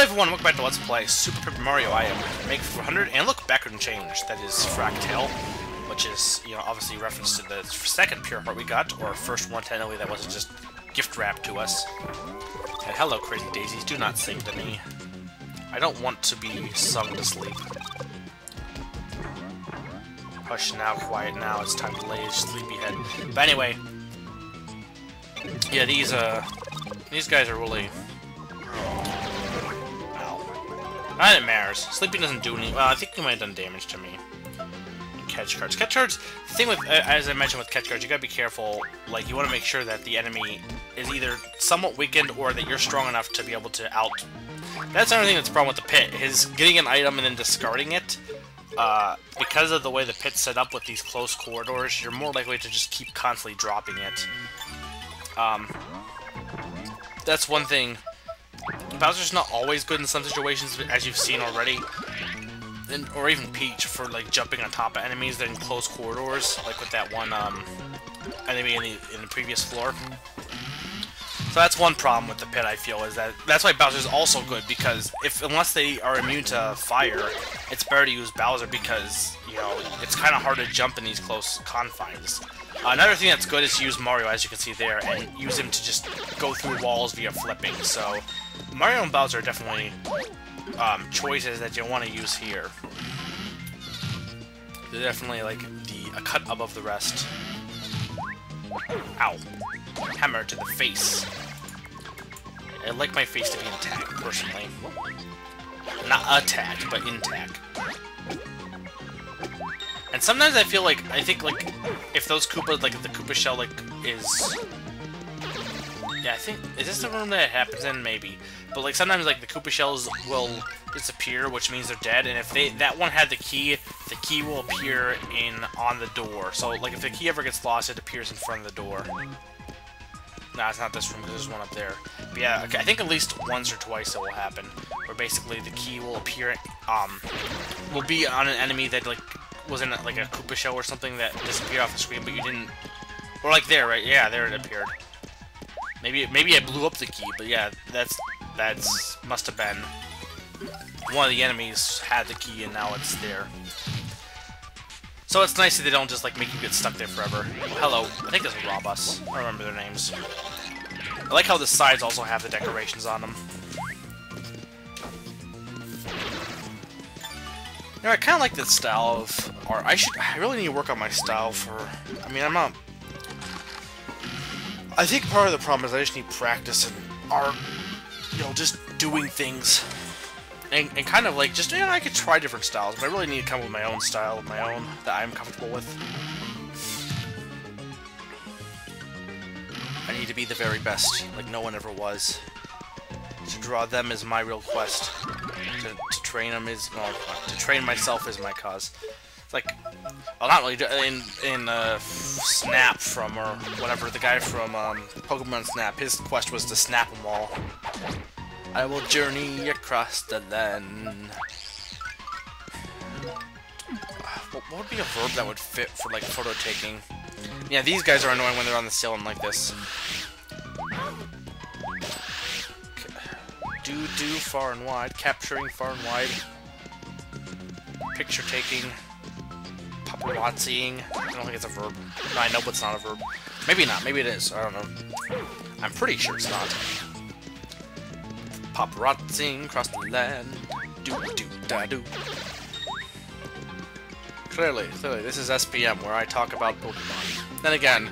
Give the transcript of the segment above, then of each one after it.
Hello everyone, welcome back to Let's Play Super Paper Mario. I am Make 400, and look, backward and change. That is Fractale, which is, you know, obviously reference to the second pure heart we got, or first one technically that wasn't just gift wrapped to us. And hello, crazy daisies, do not sing to me. I don't want to be sung to sleep. Hush now, quiet now, it's time to lay his sleepyhead. But anyway, yeah, these guys are really... It matters. Sleeping doesn't do any... Well, I think he might have done damage to me. Catch cards. Catch cards, the thing with, as I mentioned with catch cards, you gotta be careful. Like, you want to make sure that the enemy is either somewhat weakened or that you're strong enough to be able to out... That's another thing that's the problem with the pit, is getting an item and then discarding it. Because of the way the pit's set up with these close corridors, you're more likely to just keep constantly dropping it. That's one thing. Bowser's not always good in some situations, as you've seen already, or even Peach for like jumping on top of enemies that are in close corridors, like with that one enemy in the previous floor. So that's one problem with the pit, I feel, is that's why Bowser's also good, because unless they are immune to fire, it's better to use Bowser because, you know, it's kind of hard to jump in these close confines. Another thing that's good is to use Mario, as you can see there, and use him to just go through walls via flipping. So Mario and Bowser are definitely choices that you want to use here. They're definitely like a cut above the rest. Ow. Hammer to the face. I like my face to be intact, personally. Not attacked, but intact. And sometimes I feel like, I think, like, if those Koopas, like, if the Koopa shell, like, is... Yeah, I think... Is this the room that it happens in? Maybe. But, like, sometimes, like, the Koopa shells will disappear, which means they're dead, and if that one had the key will appear on the door. So, like, if the key ever gets lost, it appears in front of the door. Nah, it's not this room, because there's one up there. But yeah, okay, I think at least once or twice it will happen, where basically the key will appear, will be on an enemy that, like, was in like a Koopa shell or something that disappeared off the screen, but you didn't... Or like there, right? Yeah, there it appeared. Maybe I blew up the key, but yeah, that's must have been one of the enemies had the key and now it's there. So it's nice that they don't just like make you get stuck there forever. Hello, I think this will rob us. I don't remember their names. I like how the sides also have the decorations on them. You know, I kind of like this style of art. I really need to work on my style for... I mean, I'm not... I think part of the problem is I just need practice in art. You know, just doing things. And kind of like, just, you know, I could try different styles, but I really need to come up with my own style of my own that I'm comfortable with. I need to be the very best, like no one ever was. To draw them is my real quest. To train them is... Well, to train myself is my cause. It's like... Well, not really. In Snap from, or whatever, the guy from Pokemon Snap, his quest was to snap them all. I will journey across the land. What would be a verb that would fit for, like, photo taking? Yeah, these guys are annoying when they're on the ceiling like this. Do far and wide, capturing far and wide, picture taking, paparazziing. I don't think it's a verb. No, I know, but it's not a verb. Maybe not. Maybe it is. I don't know. I'm pretty sure it's not. Paparazziing across the land. Do. Clearly, this is SPM where I talk about Pokemon. Then again,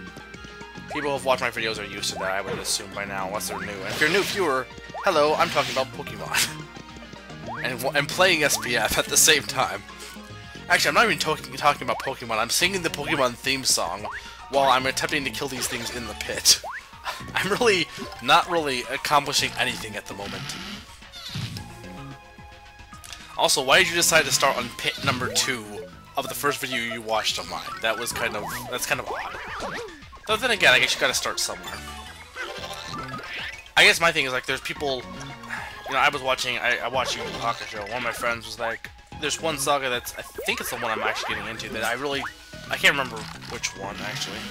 people who have watched my videos are used to that. I would assume by now, unless they're new. And if you're a new viewer. Hello, I'm talking about Pokemon. and playing SPF at the same time. Actually, I'm not even talking about Pokemon. I'm singing the Pokemon theme song while I'm attempting to kill these things in the pit. I'm really not really accomplishing anything at the moment. Also, why did you decide to start on pit number 2 of the first video you watched of mine? That's kind of odd. Though then again, I guess you gotta start somewhere. I guess my thing is, like, there's people, you know, I watched Yu Yu Hakusho. One of my friends was like, there's one saga that's, I think it's the one I'm actually getting into, that I can't remember which one, actually.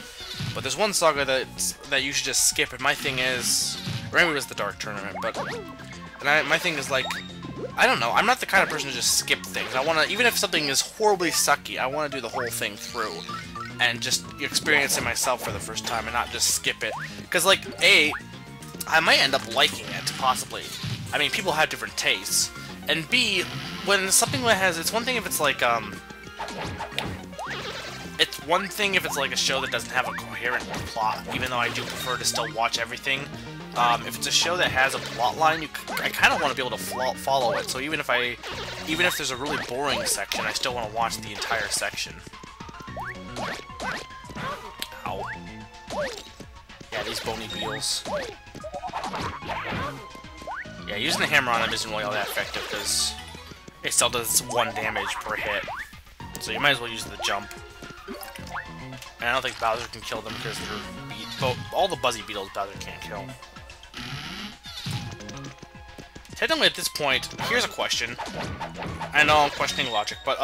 But there's one saga that you should just skip, and my thing is, or maybe it was the Dark Tournament, but And my thing is, like, I don't know, I'm not the kind of person to just skip things. I want to, even if something is horribly sucky, I want to do the whole thing through. And just experience it myself for the first time and not just skip it. Because, like, A, I might end up liking it, possibly. I mean, people have different tastes. And B, when something that has... It's one thing if it's like, It's one thing if it's like a show that doesn't have a coherent plot, even though I do prefer to still watch everything. If it's a show that has a plot line, I kind of want to be able to follow it. So even if there's a really boring section, I still want to watch the entire section. Ow. Yeah, these bony beetles. Yeah, using the hammer on them isn't really all that effective because it still does 1 damage per hit. So you might as well use the jump. And I don't think Bowser can kill them because they're all the buzzy beetles Bowser can't kill. Technically, at this point, here's a question. I know I'm questioning logic, but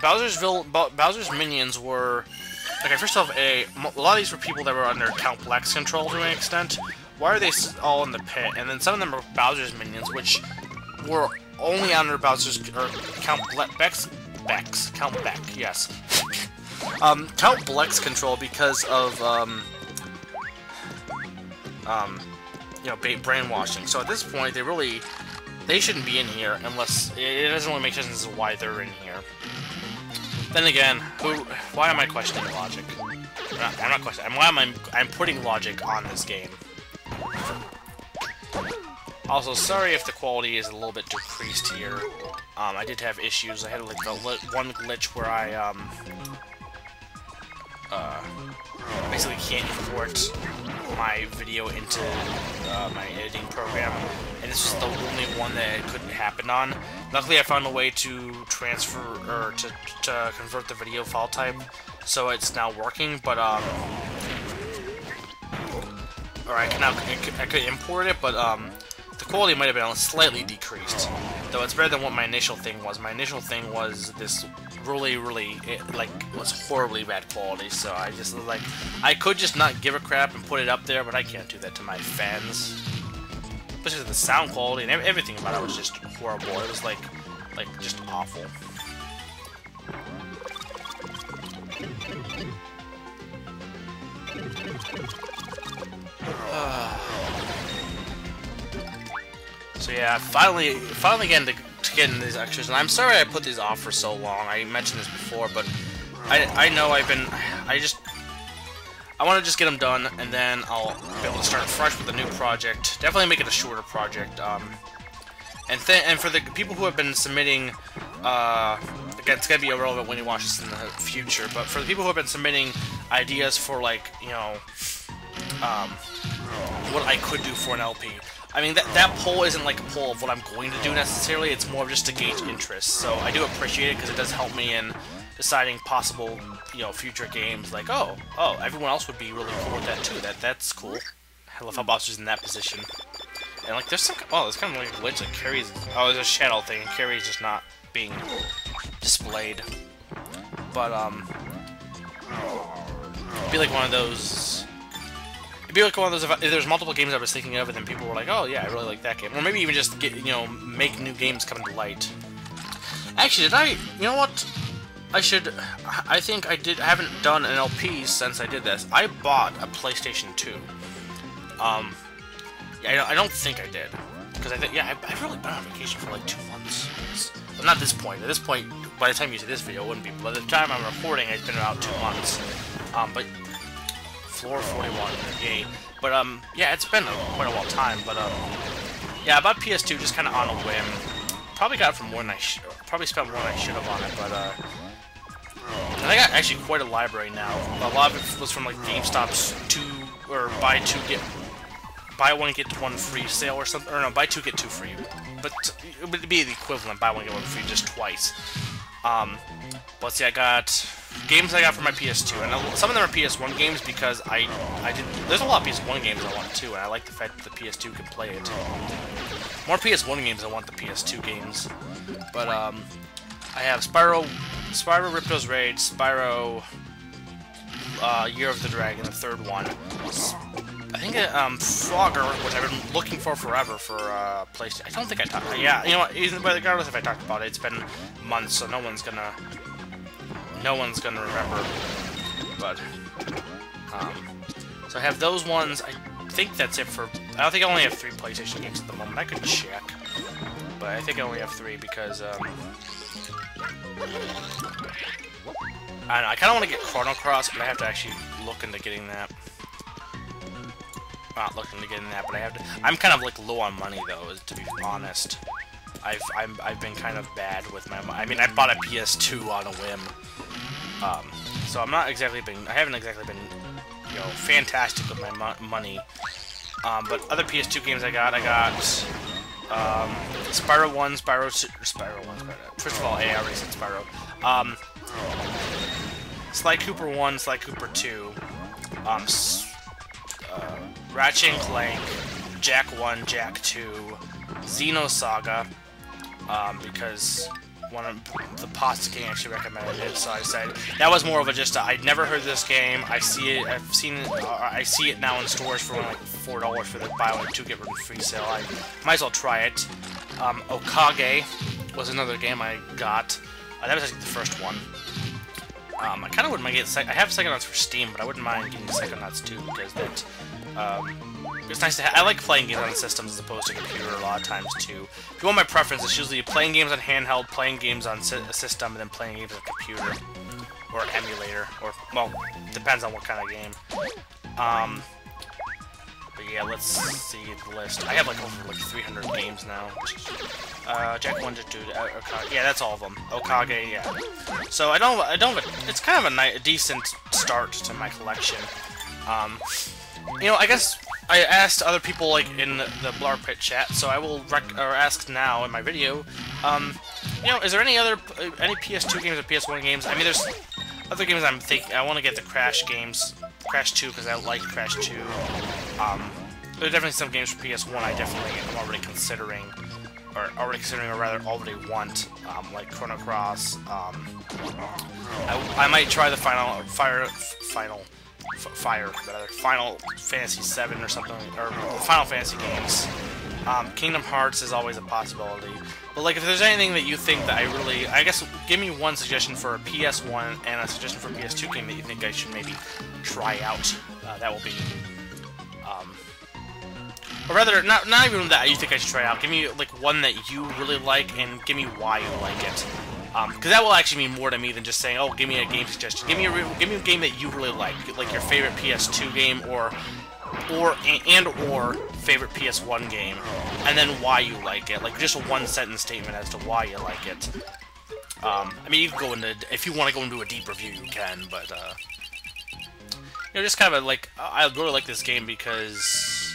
Bowser's minions were... Okay, first off, a lot of these were people that were under Count Black's control to an extent. Why are they all in the pit? And then some of them are Bowser's minions, which were only under Bowser's... or Count Beck's... Count Beck, yes. Count Bleck's control because of, you know, brainwashing. So at this point, they shouldn't be in here unless... It doesn't really make sense as to why they're in here. Then again, why am I questioning logic? I'm not questioning. I'm putting logic on this game. Also, sorry if the quality is a little bit decreased here. I did have issues. I had like one glitch where I basically can't import my video into my editing program, and this was the only one that it couldn't happen on. Luckily, I found a way to transfer or to convert the video file type, so it's now working. But or I could import it, but the quality might have been slightly decreased. Though it's better than what my initial thing was. My initial thing was this really, was horribly bad quality, so I just was like, I could just not give a crap and put it up there, but I can't do that to my fans. Especially the sound quality and everything about it was just horrible. It was like just awful. So yeah, finally getting to get in these extras, and I'm sorry I put these off for so long. I mentioned this before, but I know I want to just get them done, and then I'll be able to start fresh with a new project. Definitely make it a shorter project. And for the people who have been submitting, again, it's gonna be irrelevant when you watch this in the future. But for the people who have been submitting ideas for, like, you know, what I could do for an LP. I mean, that poll isn't like a poll of what I'm going to do necessarily, it's more of just to gauge interest. So I do appreciate it because it does help me in deciding possible, you know, future games. Like, oh, everyone else would be really cool with that too. That's cool. I love how Bowser's in that position. And like, there's kind of like a glitch that carries. Oh, there's a shadow thing. Carries just not being displayed. But it'd be like one of those. It'd be like one of those if there's multiple games I was thinking of, and then people were like, "Oh yeah, I really like that game," or maybe even just get, you know, make new games come to light. Actually, you know what? I think I haven't done an LP since I did this. I bought a PlayStation 2. Yeah, I don't think I did, because I've really been on vacation for like 2 months. But not at this point. At this point, by the time you see this video, it wouldn't be. By the time I'm recording, it's been about 2 months. But floor 41, yay. But yeah, it's been quite a long time. But yeah, I bought PS2 just kind of on a whim. Probably got it for more than probably spent more than I should have on it. But and I got actually quite a library now. A lot of it was from like GameStop's buy one get one free sale or something, or no, buy 2 get 2 free. But it would be the equivalent, buy 1 get 1 free just twice. Let's see, I got games I got for my PS2, and some of them are PS1 games because there's a lot of PS1 games I want too, and I like the fact that the PS2 can play it. More PS1 games I want the PS2 games, but I have Spyro Ripto's Rage, Spyro Year of the Dragon, the third one, I think Frogger, which I've been looking for forever for PlayStation. I don't think I talked. Yeah, you know what? Even regardless if I talked about it, it's been months, so no one's gonna remember. But so I have those ones. I think that's it for. I don't think I only have 3 PlayStation games at the moment. I could check, but I think I only have 3 because I don't know. I kind of want to get Chrono Cross, but I have to actually look into getting that. Not looking to get in that, but I have to. I'm kind of like low on money though, to be honest. I've been kind of bad with my money. I mean, I bought a PS2 on a whim, so I haven't exactly been, you know, fantastic with my money. But other PS2 games I got Spyro 1, Spyro 2, Spyro 1, Spyro. First of all, I already said Spyro. Sly Cooper 1, Sly Cooper 2, Ratchet and Clank, Jak 1, Jak 2, Xenosaga, because one of the Pots King actually recommended it, so I decided that was more of a just I'd never heard this game. I see it now in stores for like $4 for the buy one 2 get one free sale. I might as well try it. Okage was another game I got. That was actually the first one. I kind of wouldn't mind getting. I have Psychonauts for Steam, but I wouldn't mind getting Psychonauts 2 because that. It's nice to I like playing games on systems as opposed to computer a lot of times too. If you want my preference, it's usually playing games on handheld, playing games on a system, and then playing games on computer or emulator, or well, depends on what kind of game. But yeah, let's see the list. I have like over like 300 games now. Jak 1, Jak 2, Okage. Yeah, that's all of them. Okage, yeah. So I don't. It's kind of a decent start to my collection. You know, I guess I asked other people like in the Blar Pit chat, so I will ask now in my video. You know, is there any PS2 games or PS1 games? I mean, there's other games I want to get the Crash games, Crash 2 because I like Crash 2. There are definitely some games for PS1 I'm already considering, or rather already want, like Chrono Cross. I might try the Final Fantasy 7 or something, or Final Fantasy games. Kingdom Hearts is always a possibility. But like, if there's anything that you think that I guess give me one suggestion for a PS1 and a suggestion for a PS2 game that you think I should maybe try out. That will be, or rather, not even that you think I should try out. Give me like one that you really like and give me why you like it. Because that will actually mean more to me than just saying, "Oh, give me a game suggestion." Give me a game that you really like your favorite PS2 game, or favorite PS1 game, and then why you like it. Like just a one-sentence statement as to why you like it. I mean, you can go into if you want to go into a deep review, you can, but you know, just kind of like I really like this game because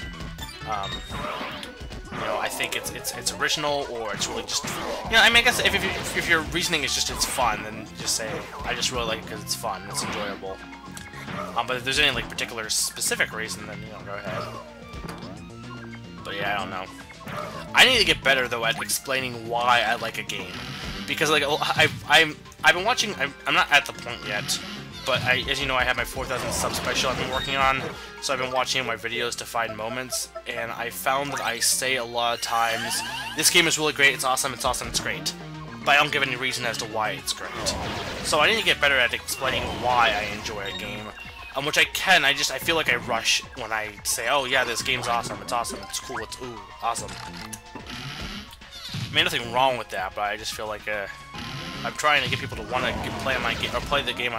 you know, I think it's original, or it's really just, you know, I mean, I guess if your reasoning is just it's fun, then just say I just really like it because it's fun, it's enjoyable. But if there's any like particular specific reason, then you know, go ahead. But yeah, I don't know. I need to get better though at explaining why I like a game, because like I've been watching. I'm not at the point yet. But as you know, I have my 4,000 sub special I've been working on, so I've been watching my videos to find moments, and I found that I say a lot of times, this game is really great, it's awesome, it's great. But I don't give any reason as to why it's great. So I need to get better at explaining why I enjoy a game, which I can. I feel like I rush when I say, oh yeah, this game's awesome, it's cool, it's ooh, awesome. I mean, nothing wrong with that, but I just feel like I'm trying to get people to want to play my game, or play the game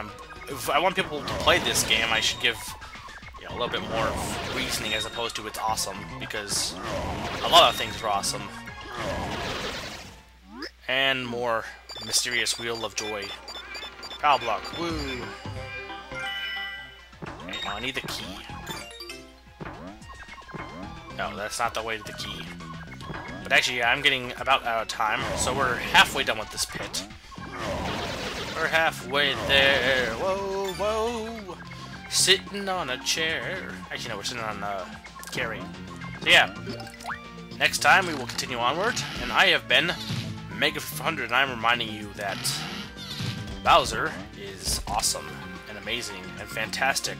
if I want people to play this game, I should give, you know, a little bit more reasoning as opposed to it's awesome, because a lot of things are awesome. And more mysterious Wheel of Joy. Power block, woo! Okay, now I need the key. No, that's not the way to the key. But actually, yeah, I'm getting about out of time, so we're halfway done with this pit. We're halfway there. Whoa, whoa. Sitting on a chair. Actually, no, we're sitting on carry. So yeah, next time we will continue onward. And I have been Mega500, and I'm reminding you that Bowser is awesome and amazing and fantastic.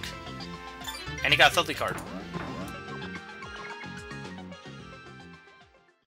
And he got a Filthy card.